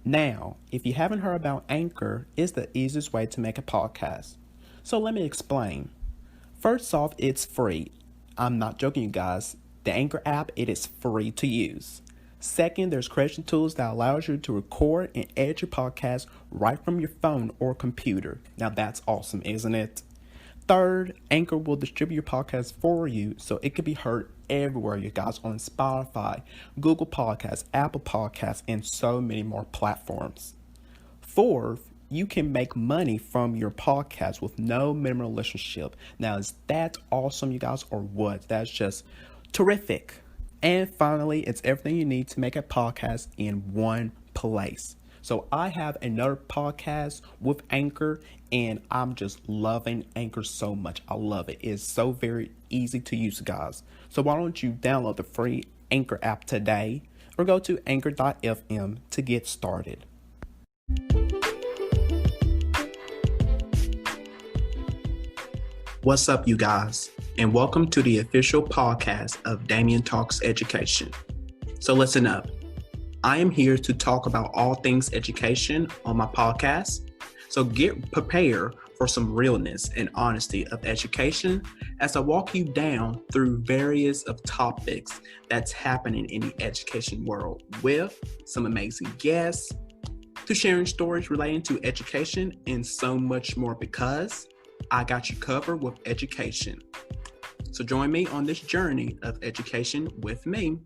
Now, if you haven't heard about Anchor, it's the easiest way to make a podcast. So let me explain. First off, it's free. I'm not joking, you guys. The Anchor app, it is free to use. Second, there's creation tools that allows you to record and edit your podcast right from your phone or computer. Now that's awesome, isn't it? Third, Anchor will distribute your podcast for you so it can be heard everywhere, you guys, on Spotify, Google Podcasts, Apple Podcasts, and so many more platforms. Fourth, you can make money from your podcast with no minimum relationship. Now, is that awesome, you guys, or what? That's just terrific. And finally, it's everything you need to make a podcast in one place. So I have another podcast with Anchor, and I'm just loving Anchor so much. I love it. It's so very easy to use, guys. So why don't you download the free Anchor app today or go to anchor.fm to get started. What's up, you guys, and welcome to the official podcast of Damian Talks Education. So listen up. I am here to talk about all things education on my podcast. So get prepared for some realness and honesty of education as I walk you down through various of topics that's happening in the education world with some amazing guests, to sharing stories relating to education and so much more, because I got you covered with education. So join me on this journey of education with me.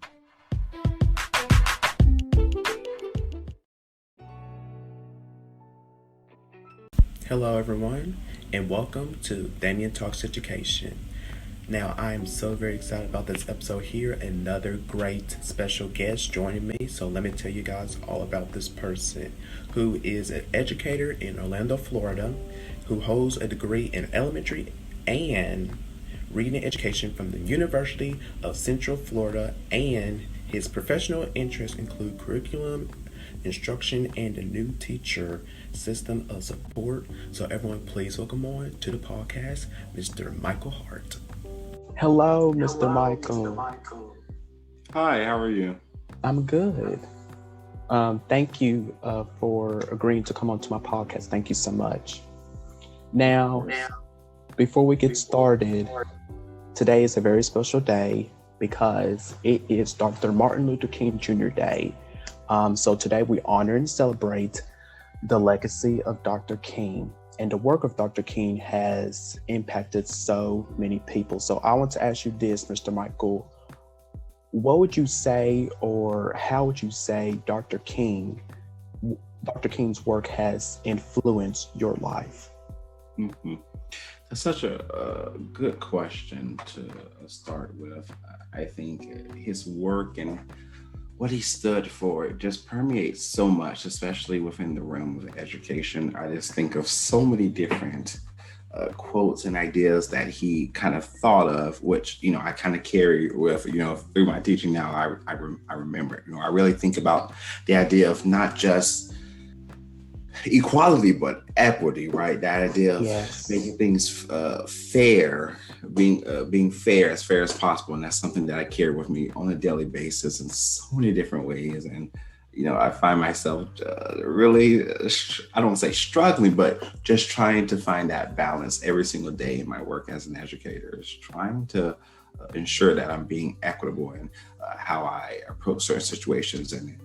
Hello everyone, and welcome to Damian Talks Education. Now, I am so very excited about this episode here. Another great special guest joining me. So let me tell you guys all about this person who is an educator in Orlando, Florida, who holds a degree in elementary and reading education from the University of Central Florida, and his professional interests include curriculum, instruction, and a new teacher system of support. So everyone, please welcome on to the podcast, Mr. Michael Hart. Hello, Mr. Michael. Hi, how are you? I'm good. Thank you for agreeing to come onto my podcast. Thank you so much. Now, before we get started, today is a very special day because it is Dr. Martin Luther King Jr. Day. So today we honor and celebrate the legacy of Dr. King, and the work of Dr. King has impacted so many people. So I want to ask you this, Mr. Michael, what would you say, or how would you say Dr. King's work has influenced your life? Mm-hmm. That's such a good question to start with. I think his work and what he stood for just permeates so much, especially within the realm of education. I just think of so many different quotes and ideas that he kind of thought of, which, I kind of carry with, through my teaching now. I remember, I really think about the idea of not just equality, but equity, right? That idea of making things fair, being fair as possible. And that's something that I carry with me on a daily basis in so many different ways. And, I find myself really, I don't want to say struggling, but just trying to find that balance every single day in my work as an educator, is trying to ensure that I'm being equitable in how I approach certain situations and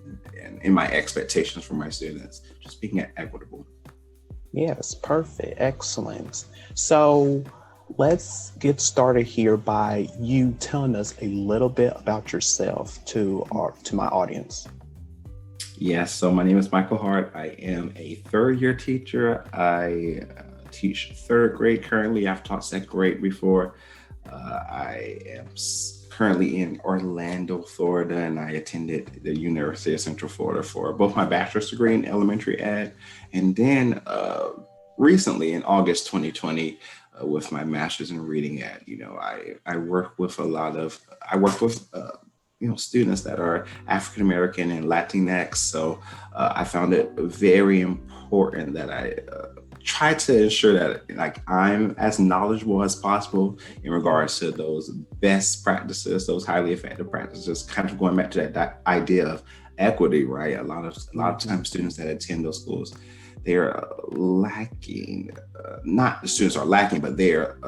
in my expectations for my students, just being equitable. Yes, perfect. Excellent. So let's get started here by you telling us a little bit about yourself to my audience. Yes, so my name is Michael Hart. I am a third-year teacher. I teach third grade currently. I've taught second grade before. I am currently in Orlando, Florida, and I attended the University of Central Florida for both my bachelor's degree in elementary ed, and then recently in August 2020 with my master's in reading ed. I work with students that are African American and Latinx. So I found it very important that I try to ensure that I'm as knowledgeable as possible in regards to those best practices, those highly effective practices, kind of going back to that idea of equity, right? A lot of times students that attend those schools, they're lacking. Not the students are lacking, but they're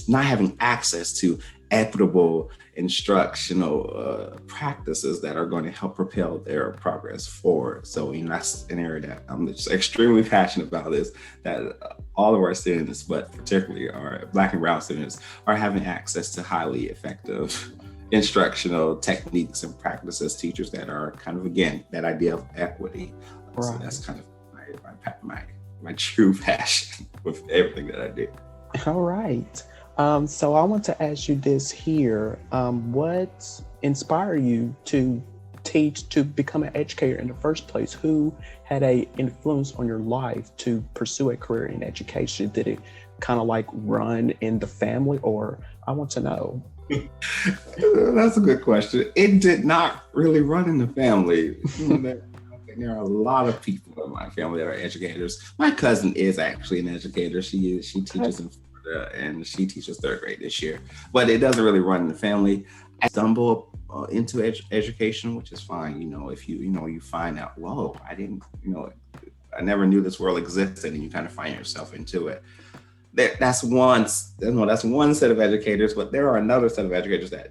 not having access to equitable instructional practices that are going to help propel their progress forward. So, that's an area that I'm just extremely passionate about, is that all of our students, but particularly our Black and Brown students, are having access to highly effective instructional techniques and practices, teachers that are kind of, again, that idea of equity. So Right. that's kind of my true passion with everything that I do. All right. So I want to ask you this here. What inspired you to teach, to become an educator in the first place? Who had a influence on your life to pursue a career in education? Did it kind of like run in the family, or I want to know? That's a good question. It did not really run in the family. There are a lot of people in my family that are educators. My cousin is actually an educator. She teaches in Florida, and she teaches third grade this year. But it doesn't really run in the family. I stumble into education, which is fine. If you find out, whoa, I never knew this world existed, and you kind of find yourself into it. That's one set of educators, but there are another set of educators that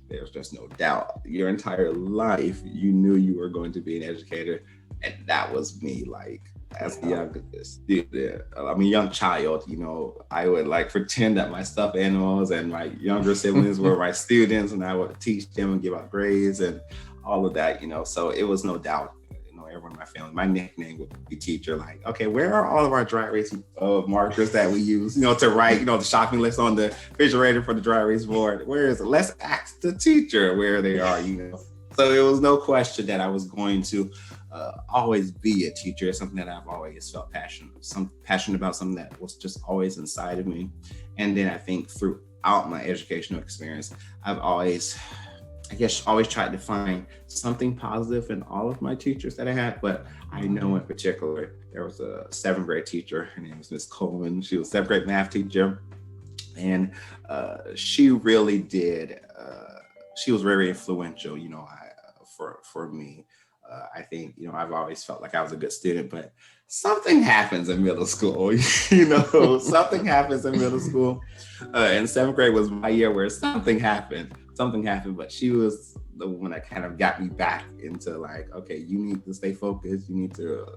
there's just no doubt your entire life you knew you were going to be an educator, and that was me. Like, as a young child, I would like pretend that my stuffed animals and my younger siblings were my students, and I would teach them and give out grades and all of that. So it was no doubt. Everyone in my family, my nickname would be teacher. Like, okay, where are all of our dry erase markers that we use, to write, the shopping list on the refrigerator for the dry erase board? Where is it? Let's ask the teacher where they are, So it was no question that I was going to always be a teacher. It's something that I've always felt passionate about, something that was just always inside of me. And then I think throughout my educational experience, I've always tried to find something positive in all of my teachers that I had. But I know in particular, there was a seventh grade teacher. Her name was Miss Coleman. She was a seventh grade math teacher. And she really did, she was very influential, for me. I think, I've always felt like I was a good student, but something happens in middle school, something happens in middle school. And seventh grade was my year where something happened, but she was the one that kind of got me back into like, okay, you need to stay focused. You need to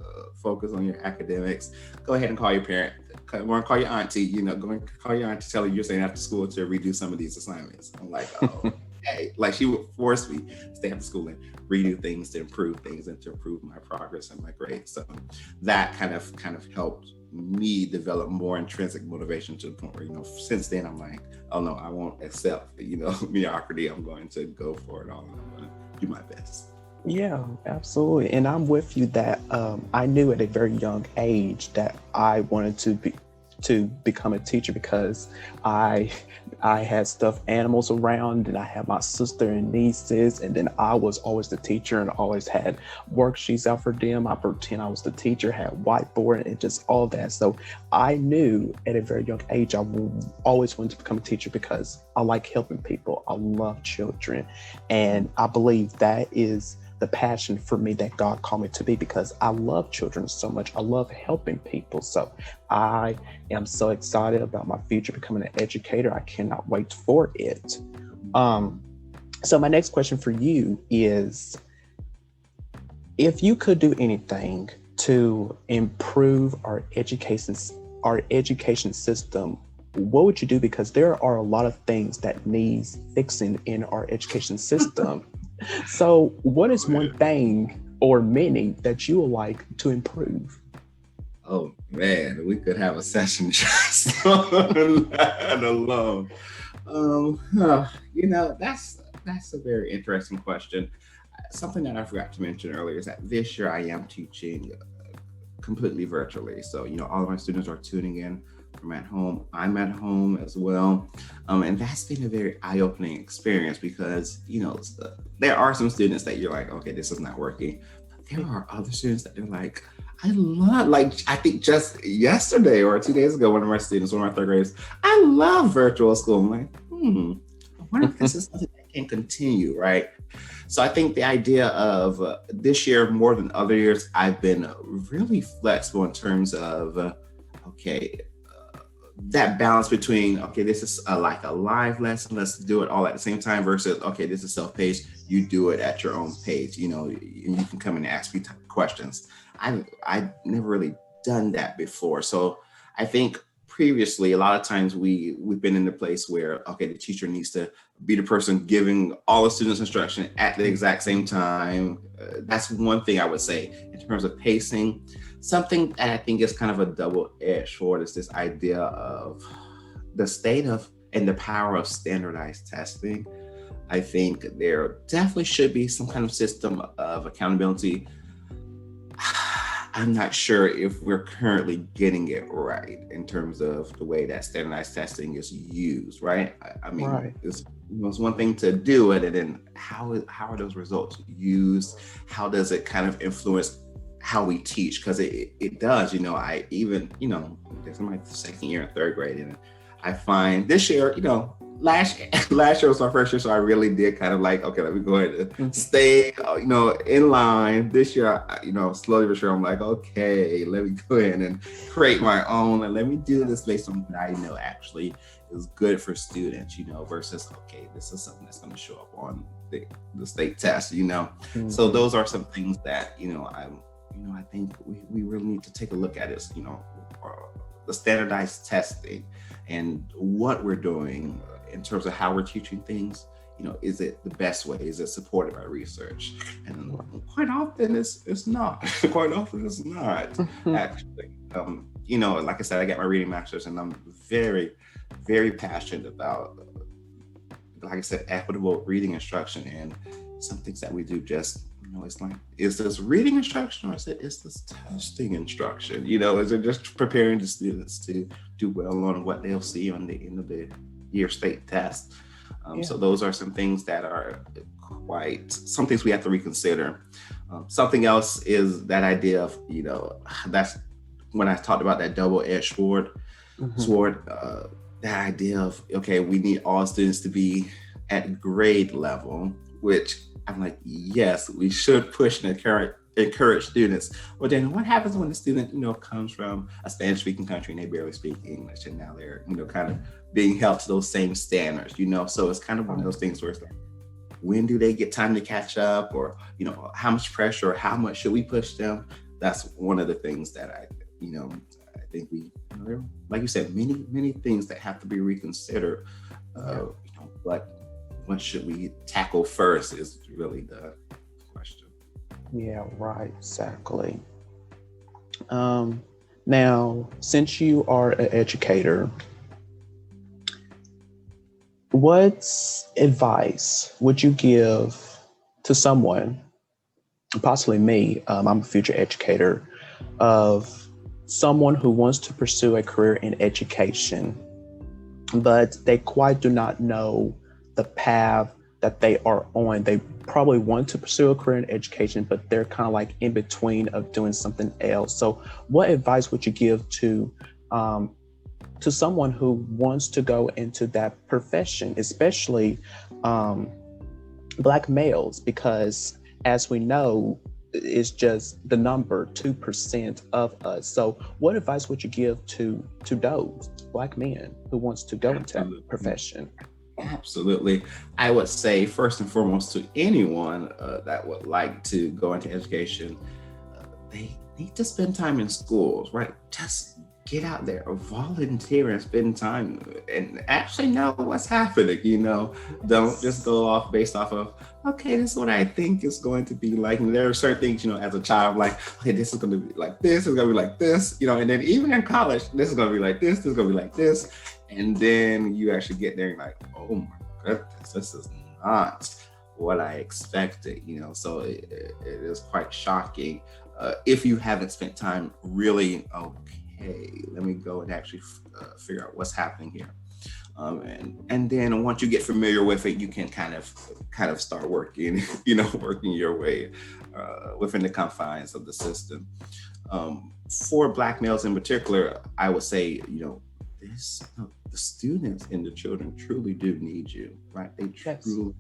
focus on your academics. Go ahead and call your parent. Go and call your auntie, go and call your auntie, tell her you're staying after school to redo some of these assignments. I'm like, oh, hey, like she would force me to stay after school and redo things to improve things and to improve my progress and my grades. So that kind of helped me develop more intrinsic motivation to the point where, since then I'm like, oh no, I won't accept, mediocrity. I'm going to go for it all. I'm going to do my best. Yeah, absolutely. And I'm with you that I knew at a very young age that I wanted to become a teacher because I had stuffed animals around, and I had my sister and nieces, and then I was always the teacher and always had worksheets out for them. I pretend I was the teacher, had whiteboard and just all that. So I knew at a very young age I always wanted to become a teacher because I like helping people. I love children, and I believe that is the passion for me that God called me to be, because I love children so much. I love helping people. So I am so excited about my future becoming an educator. I cannot wait for it. So my next question for you is, if you could do anything to improve our education system, what would you do? Because there are a lot of things that needs fixing in our education system. So what is one thing or many that you would like to improve? Oh man, we could have a session just on that alone. That's a very interesting question. Something that I forgot to mention earlier is that this year I am teaching completely virtually. So, all of my students are tuning in from at home. I'm at home as well. And that's been a very eye-opening experience because, there are some students that you're like, okay, this is not working. But there are other students that they're like, I think just yesterday or 2 days ago, one of my third graders, I love virtual school. I'm like, I wonder if this is something that can continue, right? So I think the idea of this year more than other years, I've been really flexible in terms of okay, that balance between okay, this is like a live lesson, let's do it all at the same time, versus okay, this is self-paced, you do it at your own pace, and you can come and ask me questions. I never really done that before, so I think previously a lot of times we've been in the place where okay, the teacher needs to be the person giving all the students instruction at the exact same time. That's one thing I would say in terms of pacing. Something that I think is kind of a double-edged sword is this idea of the state of and the power of standardized testing. I think there definitely should be some kind of system of accountability. I'm not sure if we're currently getting it right in terms of the way that standardized testing is used, right? I mean, Right. it's one thing to do it, and then how are those results used? How does it kind of influence how we teach? Because it does, I even, this is my second year in third grade, and I find this year, last year was my first year, so I really did kind of like, okay, let me go ahead and stay, in line. This year, slowly but sure, I'm like, okay, let me go ahead and create my own, and let me do this based on what I know actually is good for students, versus okay, this is something that's going to show up on the state test, So those are some things that I think we really need to take a look at is the standardized testing and what we're doing in terms of how we're teaching things. Is it the best way? Is it supported by research? And quite often it's not. Quite often it's not actually. Like I said, I got my reading master's, and I'm very, very passionate about, like I said, equitable reading instruction, and some things that we do just, it's like, is this reading instruction or is this testing instruction? Is it just preparing the students to do well on what they'll see on the end of the year state test? So those are some things that are some things we have to reconsider. Something else is that idea of, that's when I talked about that double-edged sword, that idea of, okay, we need all students to be at grade level, which I'm like, yes, we should push and encourage students. But then what happens when the student, comes from a Spanish-speaking country and they barely speak English, and now they're, kind of being held to those same standards, So it's kind of one of those things where it's like, when do they get time to catch up, or, how much pressure, or how much should we push them? That's one of the things that I think we, like you said, many things that have to be reconsidered. What should we tackle first is really the question. Yeah, right, exactly. Now, since you are an educator, what advice would you give to someone, possibly me, I'm a future educator, of someone who wants to pursue a career in education, but they quite do not know the path that they are on? They probably want to pursue a career in education, but they're kind of like in between of doing something else. So what advice would you give to someone who wants to go into that profession, especially Black males? Because as we know, it's just the number 2% of us. So what advice would you give to those Black men who wants to go into that profession? Absolutely. I would say first and foremost to anyone that would like to go into education, they need to spend time in schools, right? Just get out there, volunteer and spend time and actually know what's happening, Don't just go off based off of, okay, this is what I think is going to be like. And there are certain things, as a child, like, okay, this is going to be like this, it's going to be like this, and then even in college, this is going to be like this is going to be like this. And then you actually get there and like, oh my goodness, this is not what I expected, so it is quite shocking if you haven't spent time really, okay, let me go and actually figure out what's happening here. And then once you get familiar with it, you can kind of start working, working your way within the confines of the system. For Black males in particular, I would say, the students and the children truly do need you, right? They truly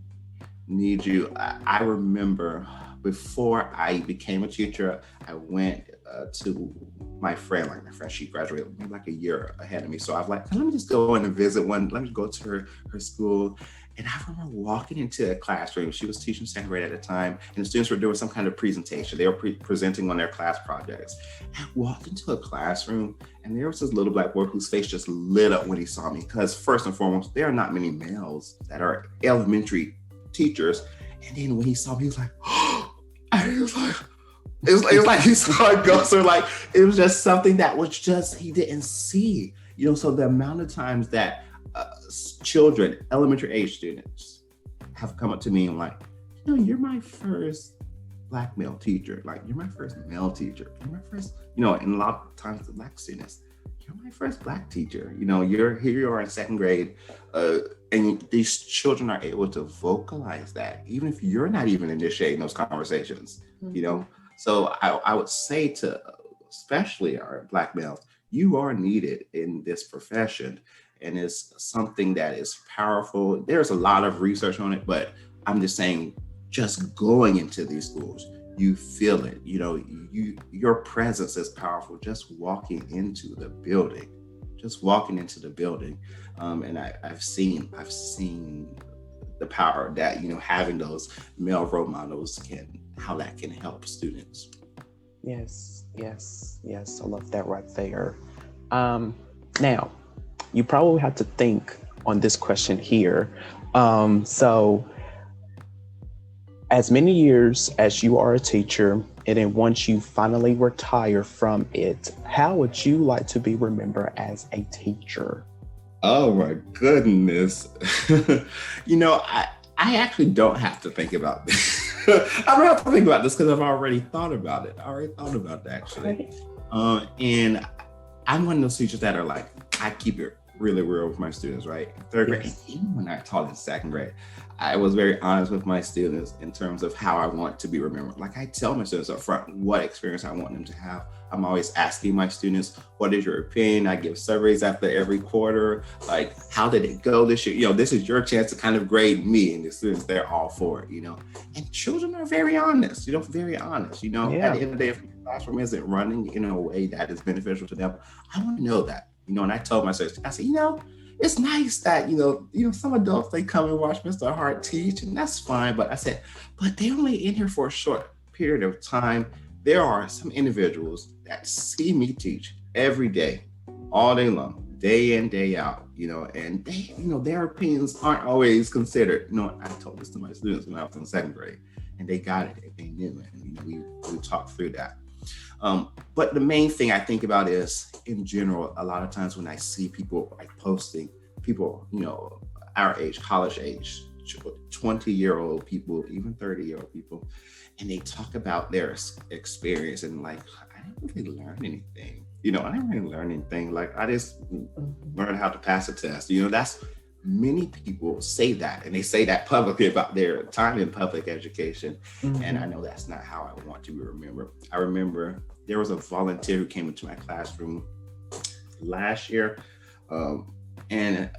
need you. I remember before I became a teacher, I went to my friend, she graduated maybe like a year ahead of me. So I was like, let me just go in and visit one. Let me go to her school. And I remember walking into a classroom. She was teaching second grade at the time, and the students were doing some kind of presentation. They were presenting on their class projects. I walked into a classroom, and there was this little black boy whose face just lit up when he saw me. Because first and foremost, there are not many males that are elementary teachers. And then when he saw me, he was like, oh, I was like, it was like he saw a ghost, or like it was just something that was just he didn't see. So the amount of times that children, elementary age students, have come up to me and like, you're my first black male teacher. Like, you're my first male teacher. You're my first, and a lot of times the black students, you're my first black teacher. You're here. You are in second grade, and these children are able to vocalize that, even if you're not even initiating those conversations. So I would say to, especially our black males, you are needed in this profession, and it's something that is powerful. There's a lot of research on it, but I'm just saying, just going into these schools, you feel it. Your presence is powerful. Just walking into the building, and I've seen the power that having those male role models how that can help students. Yes. I love that right there. Now, you probably have to think on this question here. So, as many years as you are a teacher, and then once you finally retire from it, how would you like to be remembered as a teacher? Oh my goodness. I actually don't have to think about this. I don't have to think about this because I've already thought about it. Actually. And I'm one of those teachers that are like, I keep it really real with my students, right? Third grade, even when I taught in second grade, I was very honest with my students in terms of how I want to be remembered. Like, I tell my students up front what experience I want them to have. I'm always asking my students, what is your opinion? I give surveys after every quarter. Like, how did it go this year? This is your chance to kind of grade me. And the students, they're all for it, And children are very honest, At the end of the day, if the classroom isn't running in a way that is beneficial to them, I want to know that, And I told my students, I said, it's nice that, some adults, they come and watch Mr. Hart teach, and that's fine. But I said, but they're only in here for a short period of time. There are some individuals that see me teach every day, all day long, day in, day out, and they, their opinions aren't always considered. I told this to my students when I was in second grade, and they got it, and they knew it. And, we talked through that. But the main thing I think about is, in general, a lot of times when I see people like posting, people, our age, college age, 20-year-old people, even 30-year-old people, and they talk about their experience and like, I didn't really learn anything. I didn't really learn anything. Like, I just learned how to pass a test. That's many people say that, and they say that publicly about their time in public education. And I know that's not how I want to be remembered. I remember there was a volunteer who came into my classroom last year, and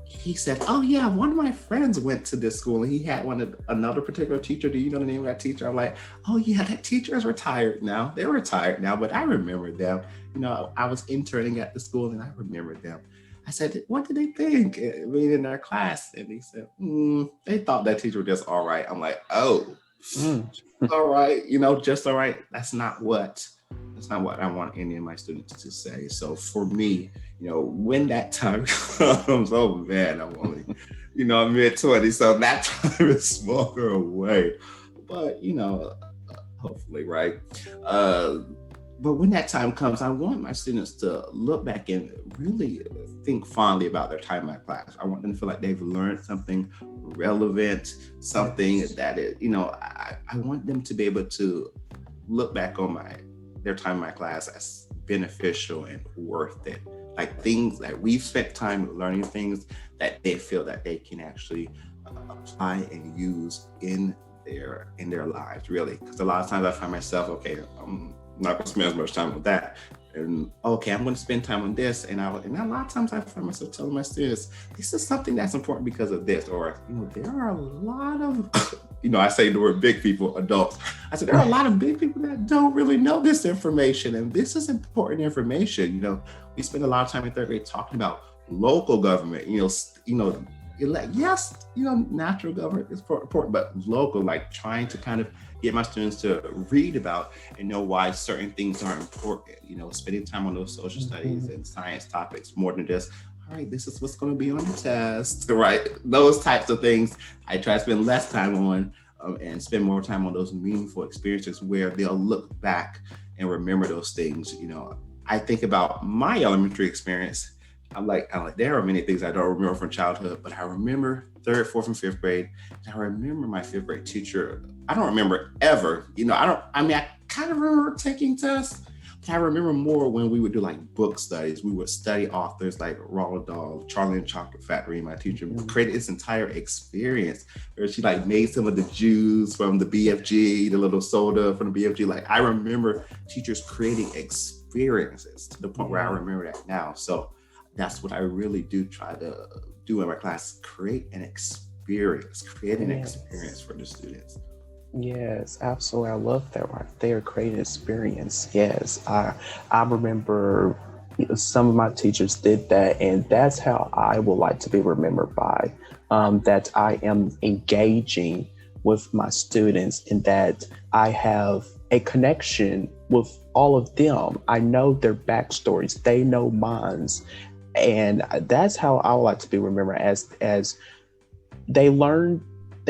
he said, oh yeah, one of my friends went to this school, and he had another particular teacher. Do you know the name of that teacher? I'm like, oh yeah, that teacher is retired now. They're retired now, but I remember them. I was interning at the school, and I remember them. I said, what did they think? In their class? And he said, they thought that teacher was just all right. I'm like, oh, all right, just all right. That's not what I want any of my students to say. So for me, when that time comes, oh man, I'm only, I'm mid-20s, so that time is smaller away. But, hopefully, right? But when that time comes, I want my students to look back and really think fondly about their time in my class. I want them to feel like they've learned something relevant, something that is, I want them to be able to look back on their time in my class as beneficial and worth it. Like, things that we've spent time learning, things that they feel that they can actually apply and use in their lives, really. Because a lot of times I find myself, okay, I'm not going to spend as much time with that. and okay, I'm going to spend time on this, and a lot of times I find myself telling my students, this is something that's important because of this, or there are a lot of, I say the word big people, adults. I said there are a lot of big people that don't really know this information, and this is important information. We spend a lot of time in third grade talking about local government. Yes, national government is important, but local, like trying to kind of get my students to read about and know why certain things are important. Spending time on those social studies and science topics more than just, all right, this is what's going to be on the test, right? Those types of things I try to spend less time on, and spend more time on those meaningful experiences where they'll look back and remember those things. I think about my elementary experience. I'm like, there are many things I don't remember from childhood, but I remember third, fourth, and fifth grade. And I remember my fifth grade teacher. I don't remember ever, I kind of remember taking tests, but I remember more when we would do like book studies. We would study authors like Roald Dahl, Charlie and the Chocolate Factory. My teacher created this entire experience where she like made some of the juice from the BFG, the little soda from the BFG. Like I remember teachers creating experiences to the point where I remember that now. So that's what I really do try to do in my class, create an experience for the students. Yes, absolutely. I love that right there, creating experience. Yes, I remember some of my teachers did that, and that's how I would like to be remembered by, that I am engaging with my students and that I have a connection with all of them. I know their backstories, they know mine's, and that's how I would like to be remembered, as they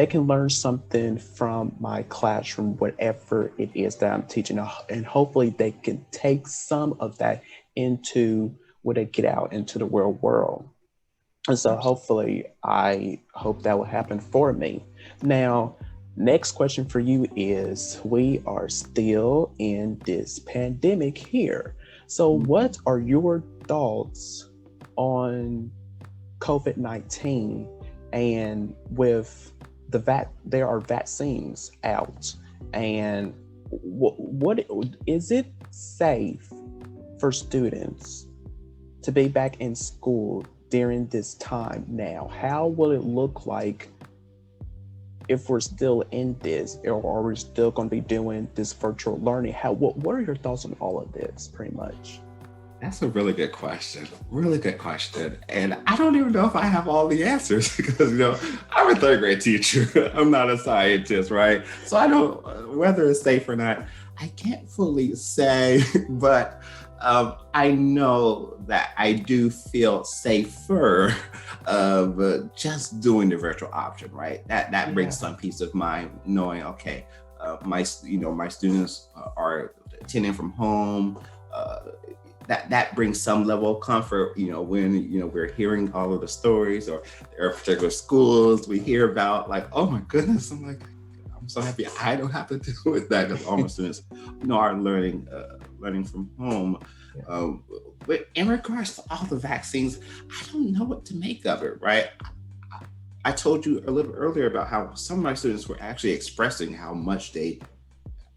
can learn something from my classroom, whatever it is that I'm teaching, and hopefully they can take some of that into when they get out into the real world. And so hopefully I hope that will happen for me. Now, next question for you is, we are still in this pandemic here. So what are your thoughts on COVID-19, and with there are vaccines out, and what is it safe for students to be back in school during this time now? How will it look like if we're still in this, or are we still going to be doing this virtual learning? What are your thoughts on all of this, pretty much? That's a really good question. Really good question. And I don't even know if I have all the answers because, I'm a third grade teacher. I'm not a scientist, right? So I don't, whether it's safe or not, I can't fully say, but I know that I do feel safer of just doing the virtual option, right? That brings some peace of mind knowing, okay, my students are attending from home. That brings some level of comfort, when we're hearing all of the stories, or there are particular schools we hear about, like, oh my goodness, I'm so happy I don't have to deal with that, because all my students, are learning from home. But in regards to all the vaccines, I don't know what to make of it, right? I told you a little earlier about how some of my students were actually expressing how much they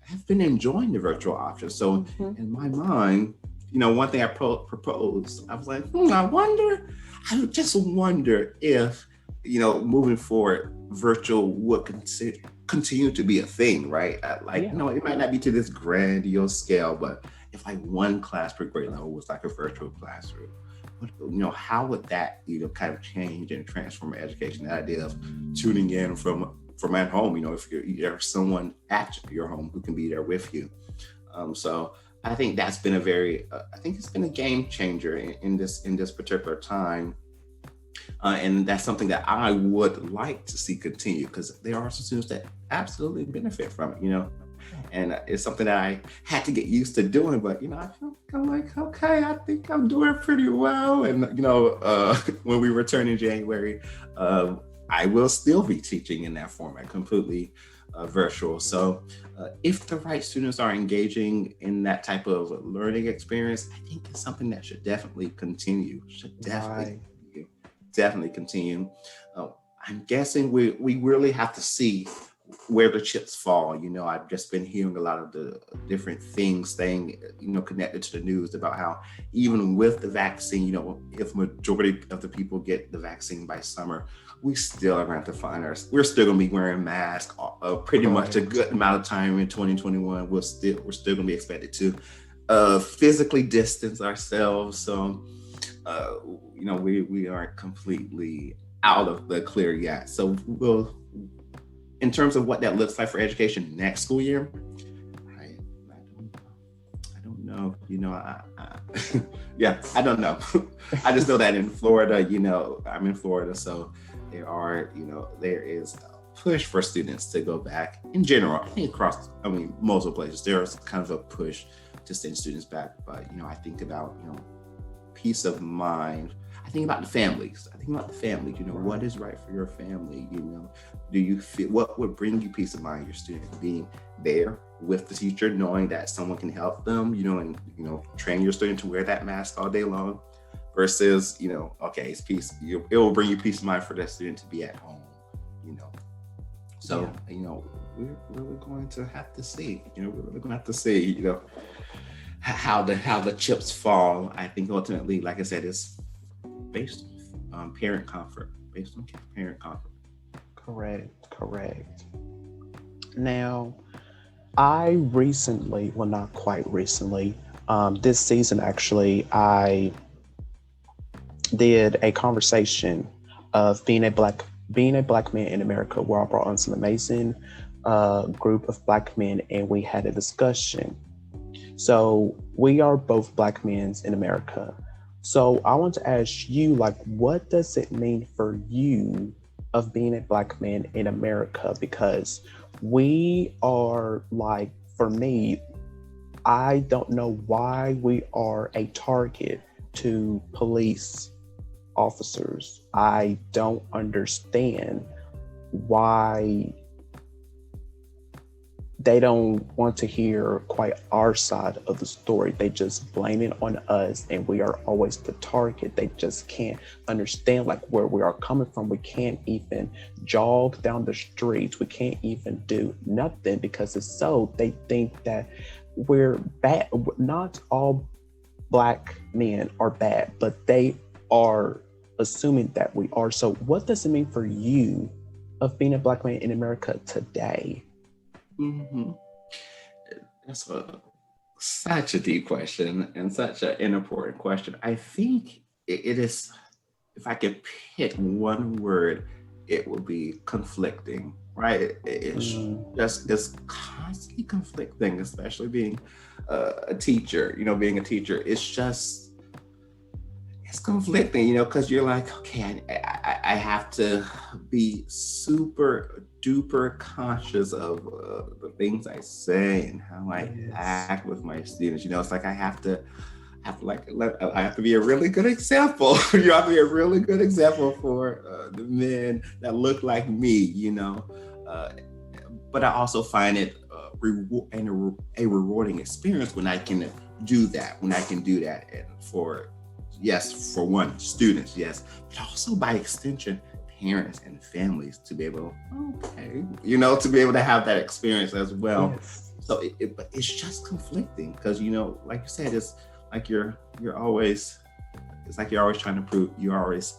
have been enjoying the virtual option. So in my mind, one thing I proposed, I was like, I just wonder if, moving forward, virtual would continue to be a thing, right? It might not be to this grandiose scale, but if like one class per grade level was like a virtual classroom, how would that, kind of change and transform education? That idea of tuning in from at home, if there's someone at your home who can be there with you. So I think that's been I think it's been a game changer in this particular time. And that's something that I would like to see continue, because there are some students that absolutely benefit from it, and it's something that I had to get used to doing, but, I feel like, okay, I think I'm doing pretty well. And, when we return in January, I will still be teaching in that format, completely virtual. So if the right students are engaging in that type of learning experience, I think it's something that should definitely continue. Definitely continue. I'm guessing we really have to see where the chips fall. I've just been hearing a lot of the different things staying, connected to the news about how even with the vaccine, if majority of the people get the vaccine by summer, we still are going to we're still going to be wearing masks pretty much a good amount of time in 2021. We're still going to be expected to physically distance ourselves. So, we aren't completely out of the clear yet. So in terms of what that looks like for education next school year, I don't know. I don't know. I just know that in Florida, I'm in Florida, so there is a push for students to go back in general. I think multiple places, there's kind of a push to send students back. But, I think about, peace of mind. I think about the families. What is right for your family? Do you feel, what would bring you peace of mind? Your student being there with the teacher, knowing that someone can help them, and, train your student to wear that mask all day long versus, okay, it's peace. It will bring you peace of mind for that student to be at home, So, we're really going to have to see, how the chips fall. I think ultimately, like I said, it's based on parent comfort. Correct. Now, I recently, well, not quite recently, this season actually, I did a conversation of being a black man in America, where I brought on some amazing group of black men, and we had a discussion. So we are both black men in America. So I want to ask you, what does it mean for you of being a black man in America? Because we are, for me, I don't know why we are a target to police officers. I don't understand why they don't want to hear quite our side of the story. They just blame it on us, and we are always the target. They just can't understand where we are coming from. We can't even jog down the streets. We can't even do nothing because they think that we're bad. Not all black men are bad, but they are assuming that we are. So what does it mean for you of being a black man in America today? Mm-hmm. That's such a deep question and such an important question. I think it is, if I could pick one word, it would be conflicting, right? It's constantly conflicting, especially being a teacher, it's conflicting, because you're like, okay, I have to be super duper conscious of the things I say and how I act with my students. It's like I have to be a really good example. You have to be a really good example for the men that look like me, but I also find it a rewarding experience when I can do that. And for one, students, but also by extension, parents and families to be able to have that experience as well. Yes. So but it's just conflicting because, like you said, it's like you're always trying to prove, you're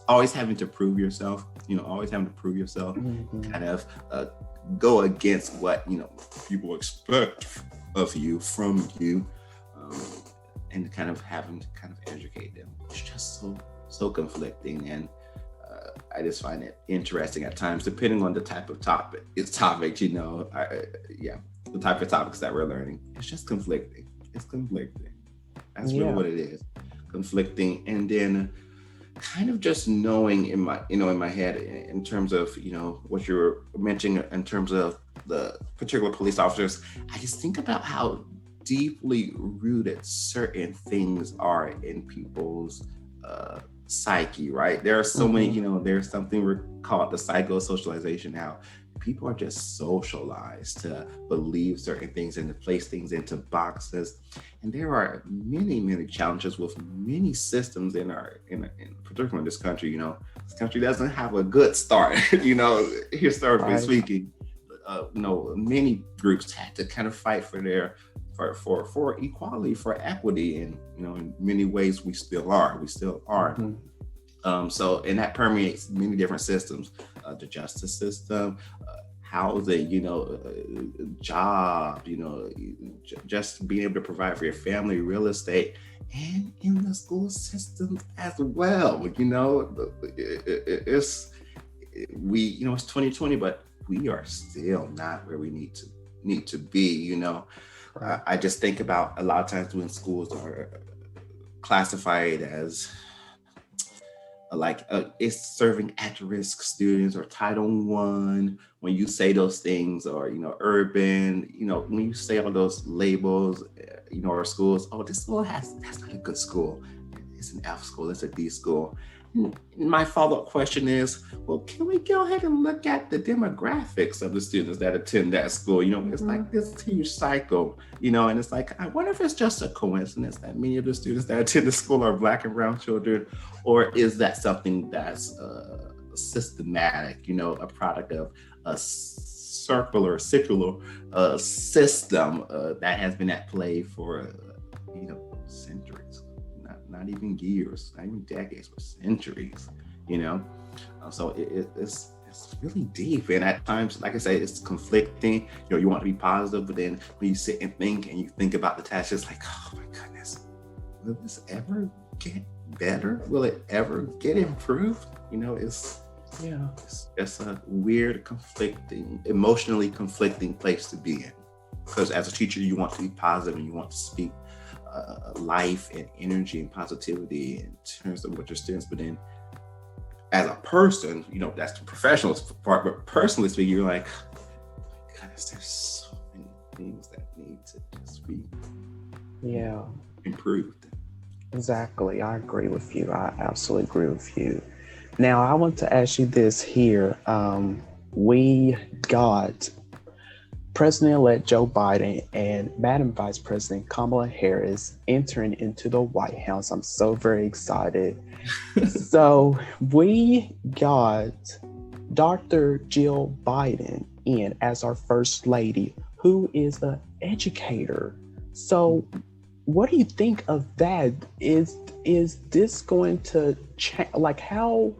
always having to prove yourself, kind of go against what, people expect of you, from you, and kind of having to educate them. It's just so conflicting, and I just find it interesting at times, depending on the type of topic. The type of topics that we're learning. It's just conflicting. It's conflicting. That's really what it is. Conflicting, and then kind of just knowing in my head, in terms of what you were mentioning in terms of the particular police officers. I just think about how deeply rooted certain things are in people's psyche, right? There are so many, there's something we call the psychosocialization, how people are just socialized to believe certain things and to place things into boxes. And there are many, many challenges with many systems in particularly in this country. This country doesn't have a good start, historically speaking. many groups had to kind of fight for for equality, for equity, and in many ways we still are. So, and that permeates many different systems, the justice system, housing, job, just being able to provide for your family, real estate, and in the school system as well. It's 2020, but we are still not where we need to be. Right. I just think about a lot of times when schools are classified as it's serving at-risk students or Title I. When you say those things, or urban, when you say all those labels, or schools, this school that's not a good school. It's an F school. It's a D school. My follow-up question is, well, can we go ahead and look at the demographics of the students that attend that school? It's like this huge cycle, and it's like, I wonder if it's just a coincidence that many of the students that attend the school are Black and brown children, or is that something that's systematic, a product of a circular system that has been at play for, centuries. Not even years, not even decades, but centuries, So it's really deep. And at times, like I say, it's conflicting. You want to be positive, but then when you sit and think about the task, it's like, oh my goodness, will this ever get better? Will it ever get improved? It's just a weird, emotionally conflicting place to be in. Because as a teacher, you want to be positive and you want to speak life and energy and positivity in terms of what your students, but then as a person, that's the professional part, but personally speaking, you're like, goodness, there's so many things that need to just be improved. Exactly. I agree with you. I absolutely agree with you. Now, I want to ask you this here. We got President-elect Joe Biden and Madam Vice President Kamala Harris entering into the White House. I'm so very excited. So we got Dr. Jill Biden in as our First Lady, who is an educator. So what do you think of that? Is this going to change? Like how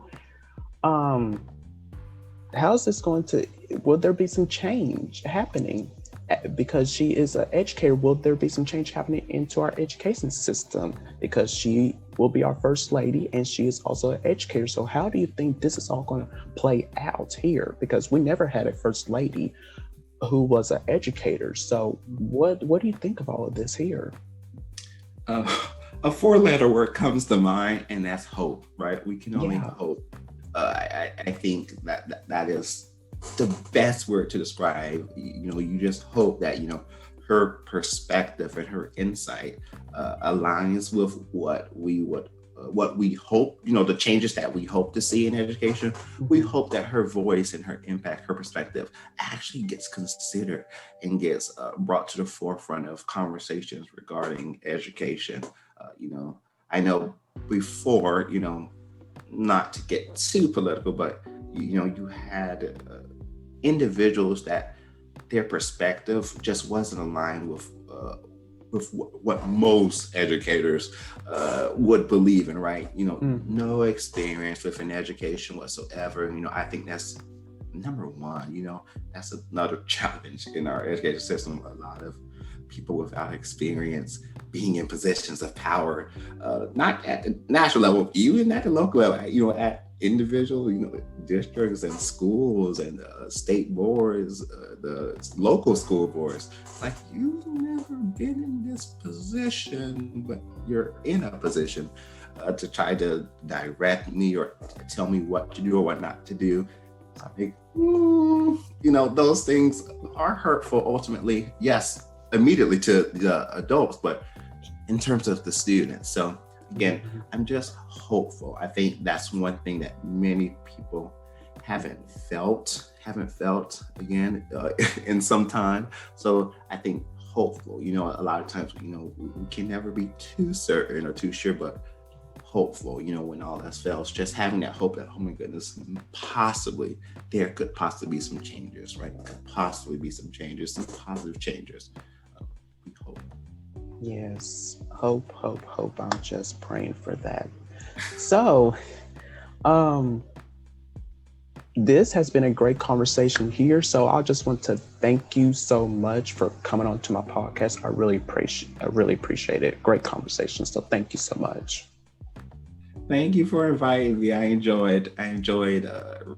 is this going to, will there be some change happening? Because she is an educator, will there be some change happening into our education system? Because she will be our First Lady and she is also an educator. So how do you think this is all going to play out here? Because we never had a First Lady who was an educator. So what do you think of all of this here? A 4-letter word comes to mind, and that's hope, right? We can only hope. I think that is the best word to describe. You just hope that her perspective and her insight aligns with what we hope, the changes that we hope to see in education. We hope that her voice and her impact, her perspective actually gets considered and gets brought to the forefront of conversations regarding education. I know before, not to get too political, but you had individuals that their perspective just wasn't aligned with what most educators would believe in, right? No experience with an education whatsoever. I think that's number one. That's another challenge in our education system. A lot of people without experience being in positions of power, not at the national level, even at the local level, at individual, districts and schools and state boards, the local school boards. Like, you've never been in this position, but you're in a position to try to direct me or tell me what to do or what not to do. I think, those things are hurtful ultimately. Yes, immediately to the adults, but in terms of the students. So again, I'm just hopeful. I think that's one thing that many people haven't felt again in some time. So I think hopeful. A lot of times, we can never be too certain or too sure, but hopeful, when all else fails, just having that hope that, oh my goodness, there could possibly be some changes, right? Could possibly be some changes, some positive changes. We hope. Yes. Hope, hope, hope. I'm just praying for that. So, um, this has been a great conversation here. So I just want to thank you so much for coming on to my podcast. I really appreciate it. Great conversation. So thank you so much. Thank you for inviting me. I enjoyed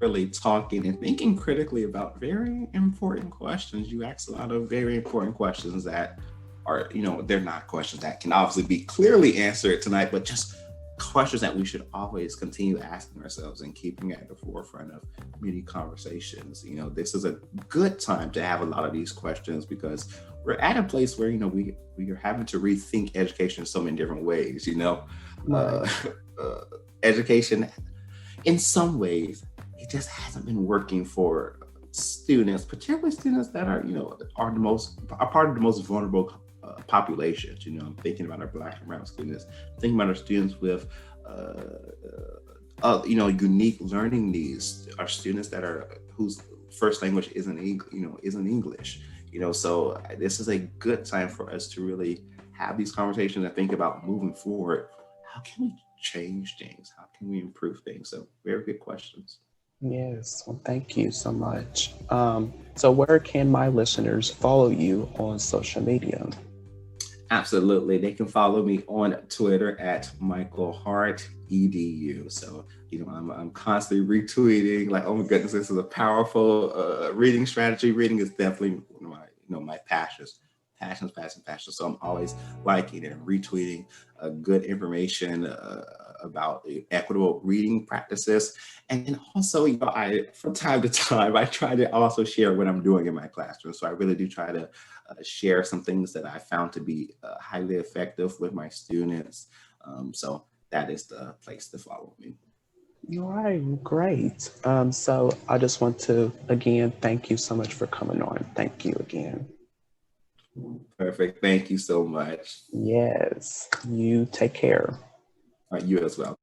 really talking and thinking critically about very important questions. You asked a lot of very important questions that are, they're not questions that can obviously be clearly answered tonight, but just questions that we should always continue asking ourselves and keeping at the forefront of many conversations. This is a good time to have a lot of these questions because we're at a place where, we are having to rethink education in so many different ways, Right. Education in some ways it just hasn't been working for students, particularly students that are part of the most vulnerable populations. I'm thinking about our Black and brown students, thinking about our students with unique learning needs, our students that are whose first language isn't English. So this is a good time for us to really have these conversations and think about moving forward. How can we change things? How can we improve things? So very good questions. Yes. Well, thank you so much. So where can my listeners follow you on social media? Absolutely. They can follow me on Twitter at Michael Hart EDU. So, I'm constantly retweeting like, oh my goodness, this is a powerful reading strategy. Reading is definitely one of my passions. So I'm always liking and retweeting good information about equitable reading practices. And then also, from time to time, I try to also share what I'm doing in my classroom. So I really do try to share some things that I found to be highly effective with my students. So that is the place to follow me. All right, great. So I just want to again thank you so much for coming on. Thank you again. Perfect. Thank you so much. Yes, you take care. You as well.